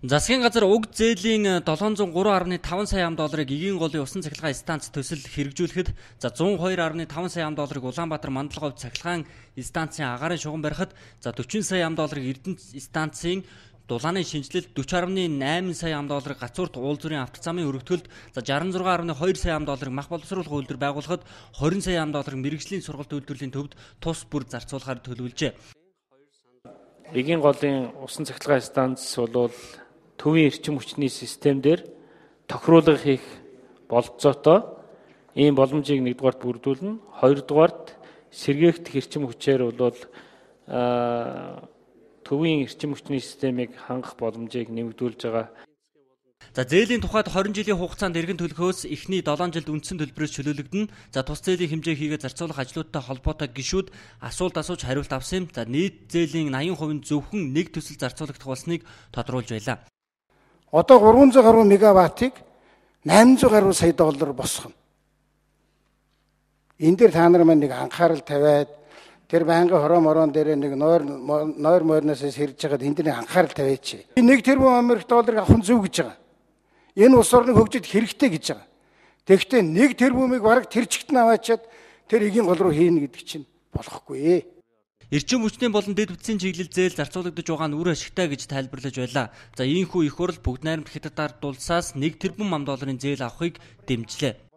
Засгийн газар уг зээлийн 703.5 сая ам.долларыг эгийн голын усан цахилгаан станц төсөл хэрэгжүүлэхэд 102.5 сая ам.долларыг Улаанбаатар мандал говь цахилгаан станцын агаарын шугам барихад 40 сая ам.долларыг Эрдэнэ станцын дулааны шинжилэлд 40.8 сая ам.долларыг гацуурт уул зүрийн автоцамын өргөтгөлд 66.2 сая ам.долларыг мах боловсруулах үйлдвэр байгуулахад 20 сая ам.долларыг мэргэжлийн сургалт үйлдвэрлэлийн төвд тус бүр зарцуулахаар төлөвлөжээ. Эгийн голын усан цахилгаан станц бол төвийн эрчим хүчний системээр тохируулга хийх болцоотой ийм боломжийг нэгдүгээрт бүрдүүлнэ. Хоёрдугаарт сэргээгдэх эрчим хүчээр бол төвийн эрчим хүчний системийг хангах боломжийг нэмэгдүүлж байгаа. Зээлийн тухайд 20 жилийн хугацаанд эргэн төлөхөөс эхний 7 жилд үндсэн төлбөрөөс чөлөөлөгдөнө. Тус зээлийн хэмжээ хийгээ зарцуулах ажлуудтай холбоотой гишүүд асуулт асууж хариулт авсан юм. Нийт зээлийн 80% зөвхөн нэг төсөл зарцуулагдах болсныг тодруулж байлаа. Одоо 300 гаруй мегаваттыг 800 гаруй сая доллар босгоно. Энэ дээр та нар маань нэг анхаарал тавиад тэр байнгын хорон дээр нэг нойр морноос сэрж байгаад энэ дээр анхаарал тавиач. 1 тэрбум Америк долларыг авах нь зөв гэж байгаа. Энэ улс орны хөгжид хэрэгтэй гэж байгаа. Тэгэхдээ 1 тэрбумыг бараг тэр чигт нь аваачаад тэр эгийн гол руу хийнэ гэдэг чинь болохгүй. Эрчим хүчний болон дэд бүтцийн чиглэл зээл зарцуулагдаж байгаа нь үр ашигтай гэж тайлбарлаж байлаа. Ийхүү их хурл бүгд найрамд хятадаар дулсаас 1 тэрбум ам.долларын зээл авахыг дэмжлээ.